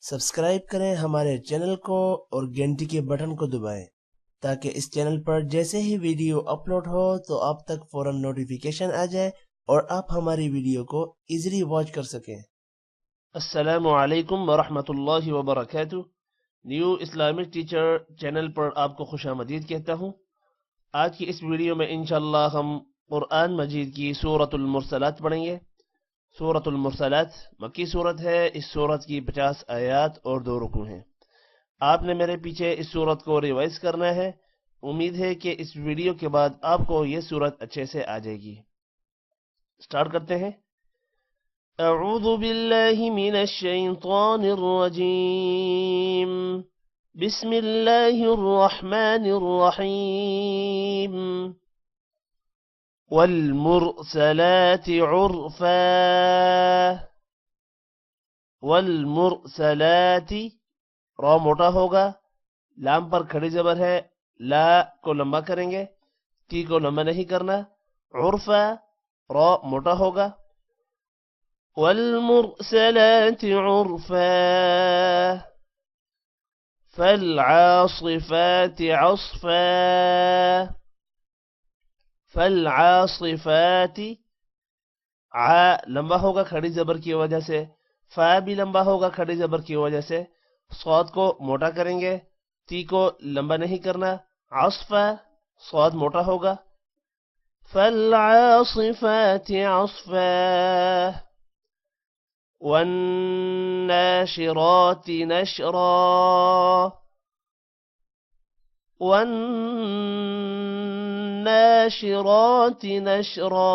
Subscribe करें हमारे channel को और घंटी के बटन को दबाएं ताकि इस चैनल पर जैसे ही वीडियो अपलोड हो तो आप तक फौरन नोटिफिकेशन आ जाए और आप हमारी वीडियो को इजीली वॉच कर सकें। अस्सलामु अलैकुम वरहमतुल्लाहि वबरकातुहू। न्यू इस्लामिक टीचर चैनल पर आपको खुशामदीद कहता हूँ। आज की इस वीडियो में इंशाअल्लाह हम कुरान मजीद की सूरतुल मुरसलात पढ़ेंगे। सूरतुल मुरसलात मक्की सूरत है। इस सूरत की 50 आयात और 2 रुकू हैं। आपने मेरे पीछे इस सूरत को रिवाइज करना है। उम्मीद है कि इस वीडियो के बाद आपको ये सूरत अच्छे से आ जाएगी। स्टार्ट करते हैं। अऊज़ु बिल्लाहि मिनश शैतानिर रजीम। बिस्मिल्लाहिर रहमानिर रहीम। वल्मुरसलाति उर्फा। वल्मुरसलाति रॉ मोटा होगा, लाम पर खड़ी जबर है, ला को लंबा करेंगे, टी को लंबा नहीं करना। उर्फा रॉ मोटा होगा। वल्मुरसलाति उर्फा। फल्आसिफाति अस्फा। फल्आसिफाति आ लंबा होगा खड़ी जबर की वजह से, फा भी लंबा होगा खड़ी जबर की वजह से। सौद को मोटा करेंगे, ती को लंबा नहीं करना। अस्फा सौद मोटा होगा। फल्आसिफाति अस्फा। वन्नाशिराति नशरा। वन्नाशिराति नशरा।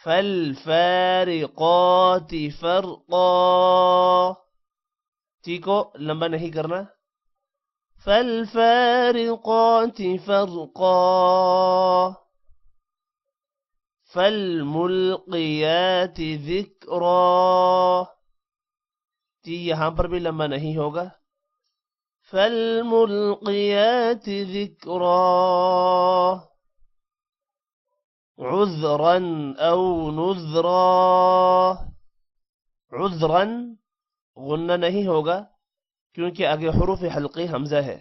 फल्फारिक़ाति फ़र्क़ा। टी को लंबा नहीं करना। फल्फारिक़ाति फ़र्क़ा। फल्मुल्क़ियाति ज़िक्रा। टी यहां पर भी लंबा नहीं होगा। फल्मुल्क़ियाति ज़िक्रा। उज़्रन औ नुज़रा। उज़्रन गुन्ना नहीं होगा क्योंकि आगे हुरूफ हल्की हमजा है।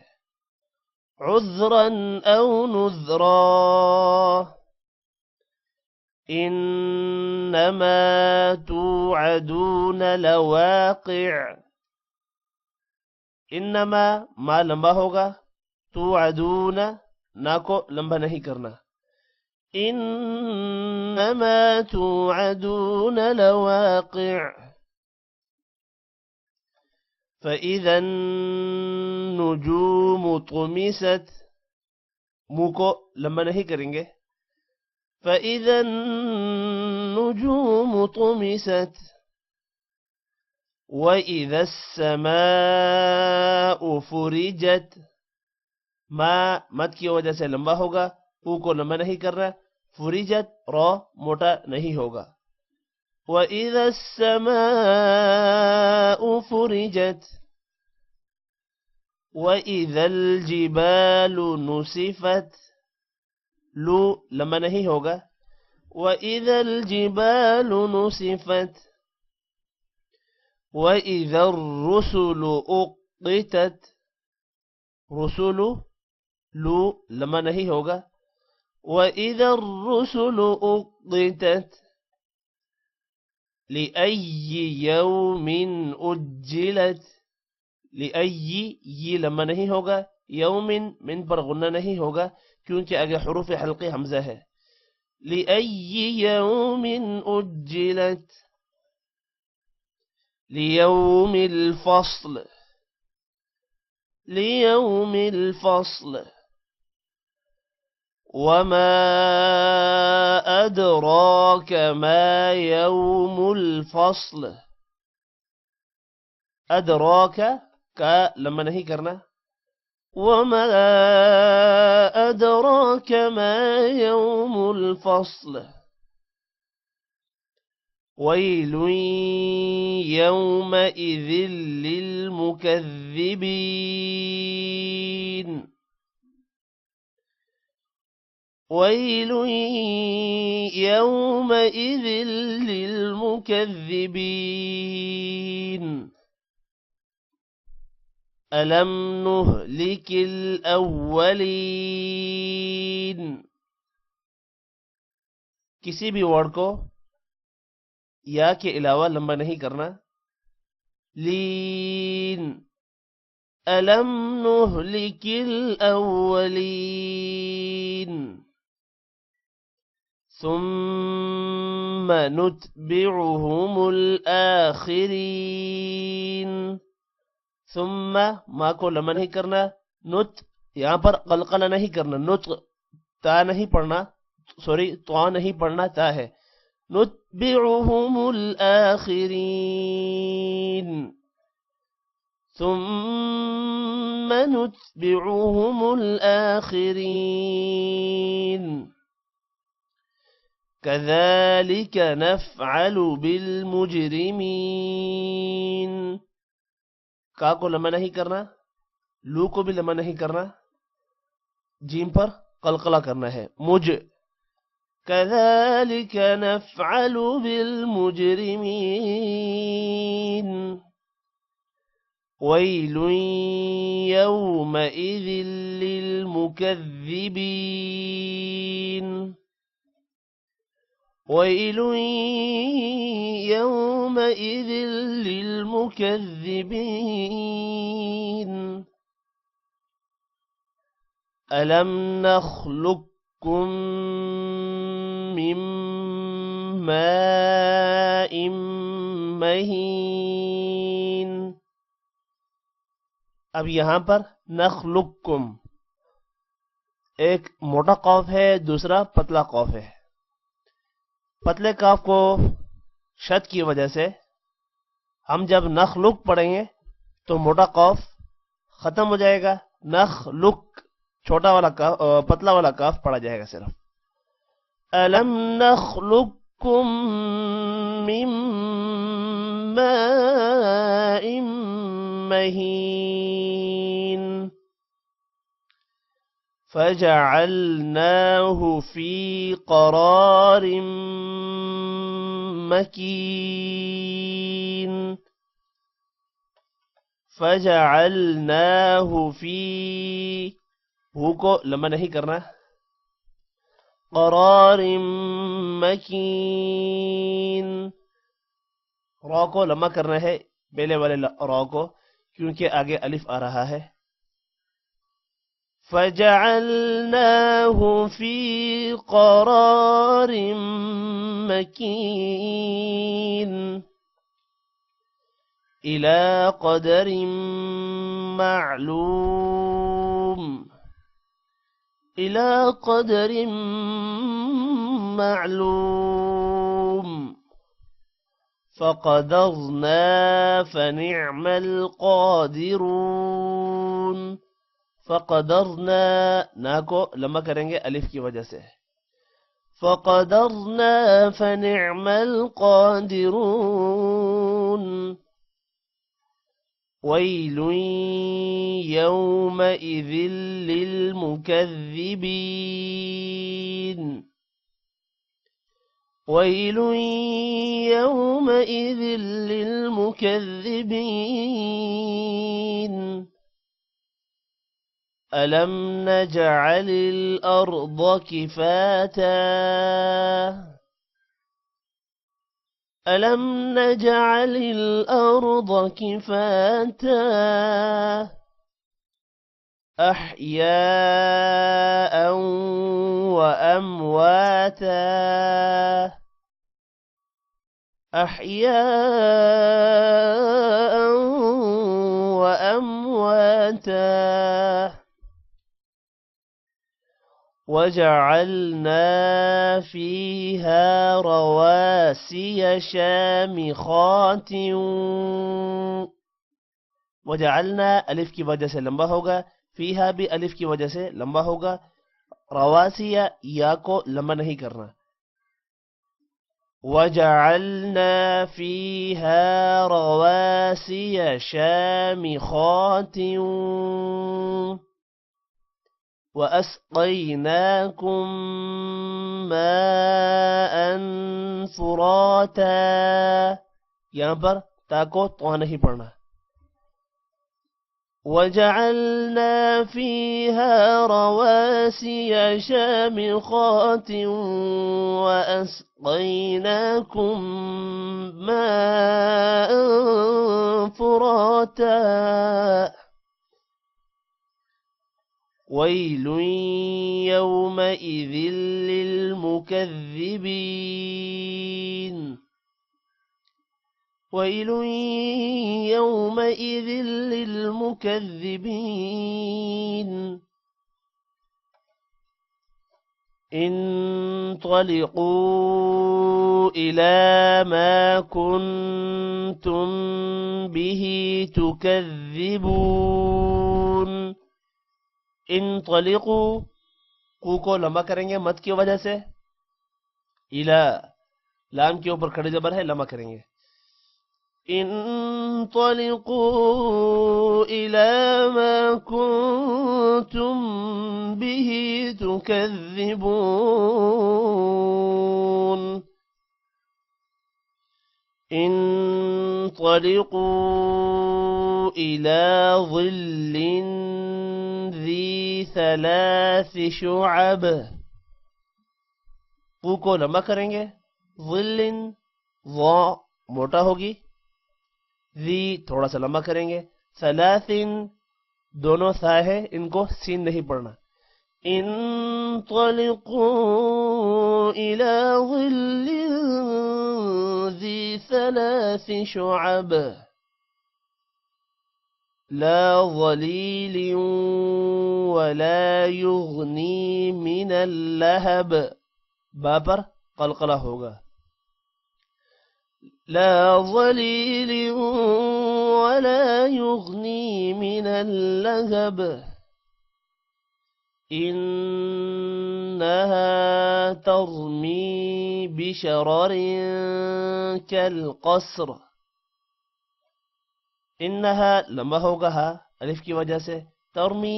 उज़्रन औ नुज़रा। इन्नमा तुअदून लवाक़िअ। इन्नमा मा लंबा होगा, तुअदून ना को लंबा नहीं करना। इन्नमा तुअदून लवाक़िअ। फ़इज़ा अन्नुजूमु तुमिसत। मुंह को लंबा नहीं करेंगे। फ़इज़ा अन्नुजूमु तुमिसत। वइज़ा अस्समाउ फ़ुरिजत। मा मत की वजह से लंबा होगा, ऊ को लंबा नहीं करना। फुरिजत रॉ मोटा नहीं होगा। वइज़ा अस्समाउ फ़ुरिजत। वइज़ल जिबालु नुसिफत। लू लंबा नहीं होगा। वइज़ल जिबालु नुसिफत। वइज़र रुसुलु उक़्क़ितत। रुसुलु लू लंबा नहीं होगा। वइज़र रुसुलु उक़्क़ितत। लिअय्यि यौमिन उज्जिलत। लिअय्यि ये लंबा नहीं होगा। यौमिन मिन पर गुन्ना नहीं होगा क्योंकि आगे हुरूफ हल्की हमजा है। लिअय्यि यौमिन उज्जिलत। लियौमिल फ़स्ल। लियौमिल फ़स्ल। वमा अदराक मा यौमुल फ़स्ल। अदराक का लंबा नहीं करना। वमा अदराक मा यौमुल फ़स्ल। वैलुन यौमइज़िन लिलमुकज़्ज़िबीन। वैल यौमइज़िल लिलमुकज़्ज़िबीन अलम नुहलिकिल अव्वलीन। किसी भी वर्ड को या के अलावा लंबा नहीं करना। लीन अलम नुहलिकिल अव्वलीन सुम्मा नुत्बिउहुमुल आखिरीन। सुम्मा मा को लंबा नहीं करना। नुत यहां पर कलकला नहीं करना। नुत ता नहीं पढ़ना, सॉरी तो नहीं पढ़ना, ता है। नुत्बिउहुमुल आखिरीन सुम्मा नुत्बिउहुमुल आखिरीन कज़ालिक नफ़अलु बिल मुजरिमीन। का को लंबा नहीं करना, लू को भी लंबा नहीं करना, जीम पर कलकला करना है। मुझ कज़ालिक नफ़अलु बिल मुजरिमीन वैलु यौमइज़िल लिलमुकज़्ज़िबीन वैल यौमइज़िल लिलमुकज़्ज़िबीन अलम नख़्लुक़कुम मिन माइन महीन। अब यहां पर नख़्लुक़कुम एक मोटा कौफ है, दूसरा पतला कौफ है। पतले काफ को शद की वजह से हम जब नख़्लुक़ पढ़ेंगे तो मोटा कौफ खत्म हो जाएगा। नख़्लुक़ छोटा वाला काफ, पतला वाला काफ पढ़ा जाएगा सिर्फ। अलम नख़्लुक़कुम मिन माइन महीन फजअलनाहु फी क़रार मकीन। फजअलनाहु फी, हु को लंबा नहीं करना। क़रार मकीन, रॉ को लंबा करना है, पहले वाले रॉ को, क्योंकि आगे अलिफ आ रहा है। फजअलनाहु फी क़रार मकीन इला क़दरिन मालूम। इला क़दरिन मालूम फ़क़दरना फ़निअमल क़ादिरून। फ़क़दरना ना को लंबा करेंगे अलिफ की वजह से। फ़क़दरना फ़निअमल क़ादिरून वैलु यौमइज़िल लिलमुकज़्ज़िबीन। वैलु यौमइज़िल लिलमुकज़्ज़िबीन अलम नजअलिल अर्द किफाता। अलम नजअलिल अर्द किफाता अह्याअन व अम्वाता। अह्याअन व अम्वाता वजअलना फीहा रवासिय शामिखातिन। वजअलना अलिफ की वजह से लंबा होगा, फीहा भी अलिफ की वजह से लंबा होगा। रवासिया या को लंबा नहीं करना। वजअलना फीहा रवासिय शामिखातिन वअस्क़ैनाकुम माअन फुराता, यहाँ पर ता को तो नहीं पढ़ना। वजअलना फीहा रवासिय शामिखात वअस्क़ैनाकुम माअन फुराता वैलुन यौमइज़िन लिलमुकज़्ज़िबीन वैलुन यौमइज़िन लिलमुकज़्ज़िबीन इंतलिक़ू इला मा कुन्तुम बिही तुकज़्ज़िबून। इंतलिक़ू, कू को लंबा करेंगे मत की वजह से, इला लाम के ऊपर खड़ी जबर है, लंबा करेंगे। इंतलिक़ू इला मा कुन्तुम बिही तुकज़्ज़िबून। इंतलिक़ू इला ज़िल्लिन ज़ी सलास शुअब, कू को लंबा करेंगे। ज़िल्लिन ज़ा मोटा होगी, ज़ी थोड़ा सा लंबा करेंगे। सलासिन दोनों सा है, इनको सीन नहीं पढ़ना। इंतलिक़ू इला ज़िल्लिन ज़ी सलास शुअब ला ज़लीलिन वला युग़नी मिनल लहब, बा पर क़लक़ला होगा। ला ज़लीलिन वला युग़नी मिनल लहब इन्नहा तर्मी बिशररिन कल क़स्र। इन्नहा लंबा होगा हा अलिफ की वजह से, तर्मी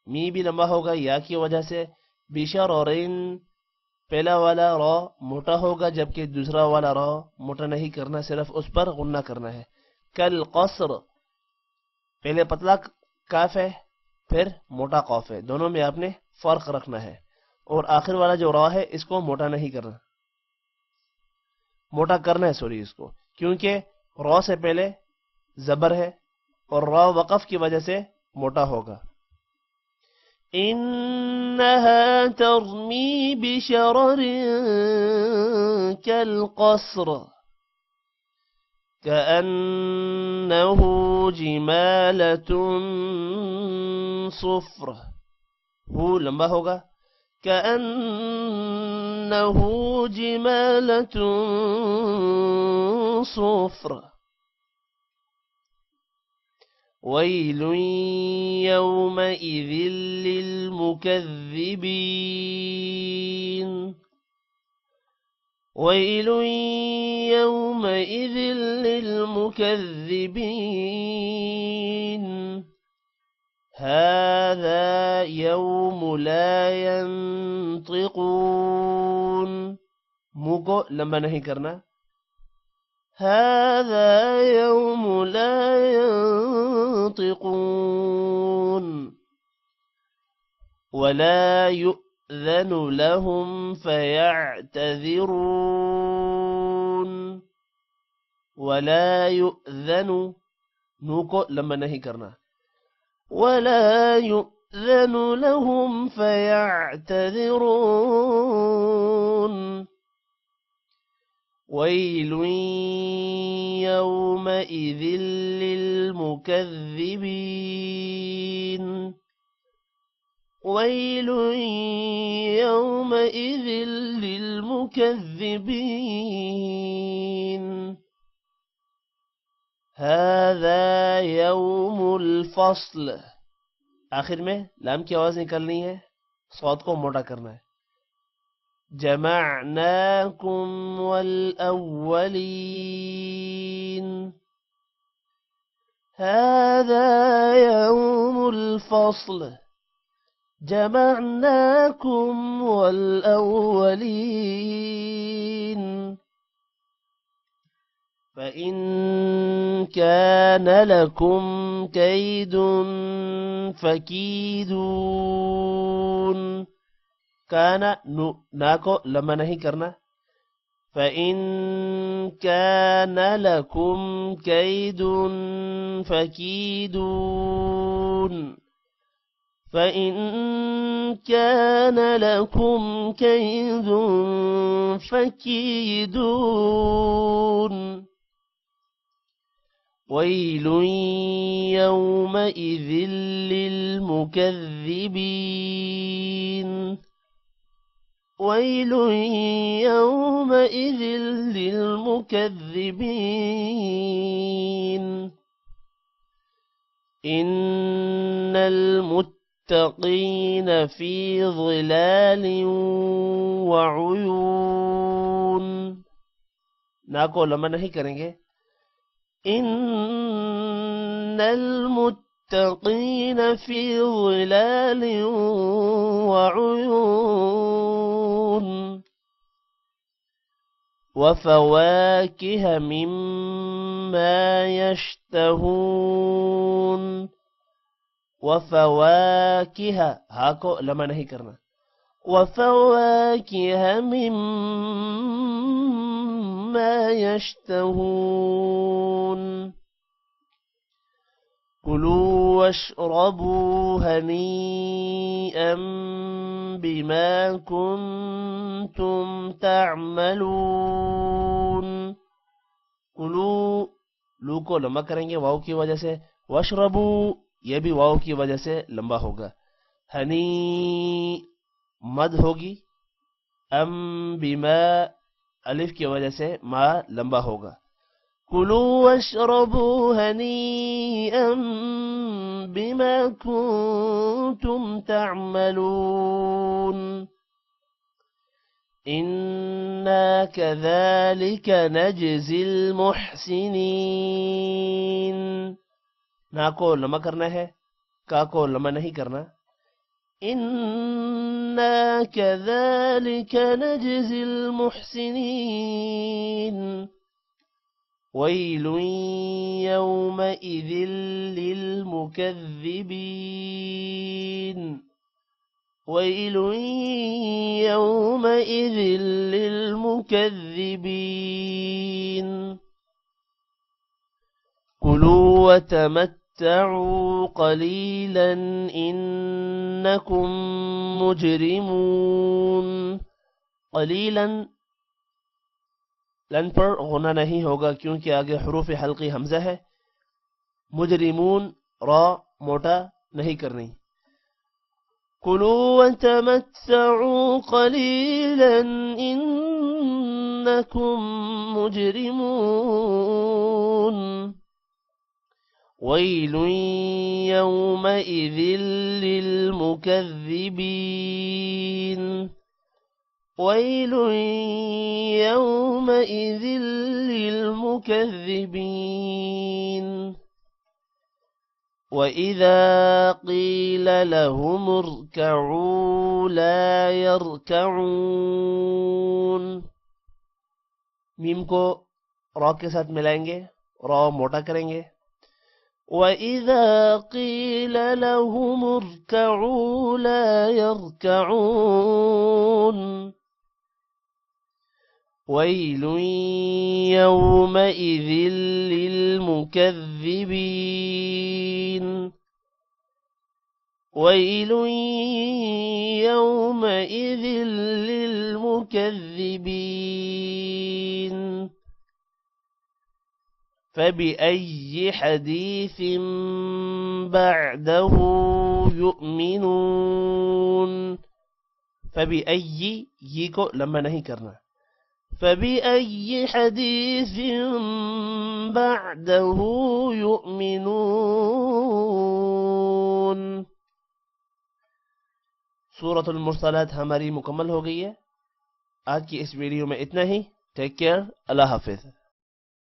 मी भी लंबा होगा या की वजह से, बिशररिन पहला वाला रा मोटा होगा जबकि दूसरा वाला रा मोटा नहीं करना, सिर्फ उस पर गुन्ना करना है। कल क़स्र पहले पतला काफ है फिर मोटा कौफ है, दोनों में आपने फर्क रखना है। और आखिर वाला जो रा है इसको मोटा नहीं करना, मोटा करना है सॉरी इसको, क्योंकि रा से पहले जबर है और रा वक़फ की वजह से मोटा होगा। इन्नहा तर्मी बिशररिन कल क़स्र कअन्नहु जिमालतुन सुफ्र, हु लंबा होगा। कअन्नहु जिमालतुन सुफ्र वैलुन यौमइज़िन लिलमुकज़्ज़िबीन वैलुन यौमइज़िन लिलमुकज़्ज़िबीन हाज़ा यौम ला यंतिक़ून, मुंह को लंबा नहीं करना। हाज़ा यौम ला यंतिक़ून वला युअज़न लहुम फ़यअतज़िरून वला युअज़न, नू को लंबा नहीं करना। वला युअज़न लहुम फ़यअतज़िरून वैलुन यौमइज़िन लिलमुकज़्ज़िबीन वैलुन यौमइज़िन लिलमुकज़्ज़िबीन हाज़ा यौमुल फ़स्ल, आखिर में लाम की आवाज निकलनी है, सौद को मोटा करना है। जमअनाकुम वल अव्वलीन हाज़ा यौमुल फ़स्ल جمعناكم والأولين فإن كان لكم كيد فكيدون كان ناكو لما नहीं करना فإن كان لكم كيد فكيدون فإن كان لكم كيد فكيدون ويل يومئذ للمكذبين ويل يومئذ للمكذبين إن المتقين في ظلال وعيون नाको लम्बा नहीं करेंगे إن المتقين في ظلال وعيون وفواكه مما يشتهون وفواكه هاكو لما नहीं करना وفواكه مما يشتهون كلوا واشربوا هنيئا بما كنتم تعملون कुलू लू को लंबा करेंगे वाव की वजह से वशरबू ये भी वाव की वजह से लंबा होगा हनी मद होगी बिमा अलिफ की वजह से मा लंबा होगा कुलू वशरबू हनीअम बिमा कुंतुम तअमलून इन्ना कज़ालिक नजज़िल मुहसिनीन ना को लंबा करना है का को लंबा नहीं करना इन्ना कज़ालिक नजज़िल मुहसिनीन वैलुन यौमइज़िल लिलमुकज़्ज़िबीन वैलुन यौमइज़िल लिलमुकज़्ज़िबीन कुलू वतमत्तऊ क़लीलन इन्नकुम मुजरिमून क़लीलन लन पर गुना नहीं होगा क्योंकि आगे हुरूफ हल्की हमजा है मुजरिमून रा मोटा नहीं करनी कुलू वतमत्तऊ क़लीलन इन्नकुम मुजरिमून वैलुन यौमइज़िल लिलमुकज़्ज़िबीन वैलुन यौमइज़िल लिलमुकज़्ज़िबीन वइज़ा क़ील लहुम इर्कऊ ला यर्कऊन मीम को रा के साथ मिलाएंगे रा मोटा करेंगे وإذا قيل لهم اركعوا لا يركعون ويل يومئذ للمكذبين ويل يومئذ للمكذبين فبأي حديث بعده يؤمنون فبأي ये को लंबा नहीं करना فبأي حديث بعده يؤمنون सूरतुल मुरसलात हमारी मुकम्मल हो गई है। आज की इस वीडियो में इतना ही। टेक केयर, अल्लाह हाफिज।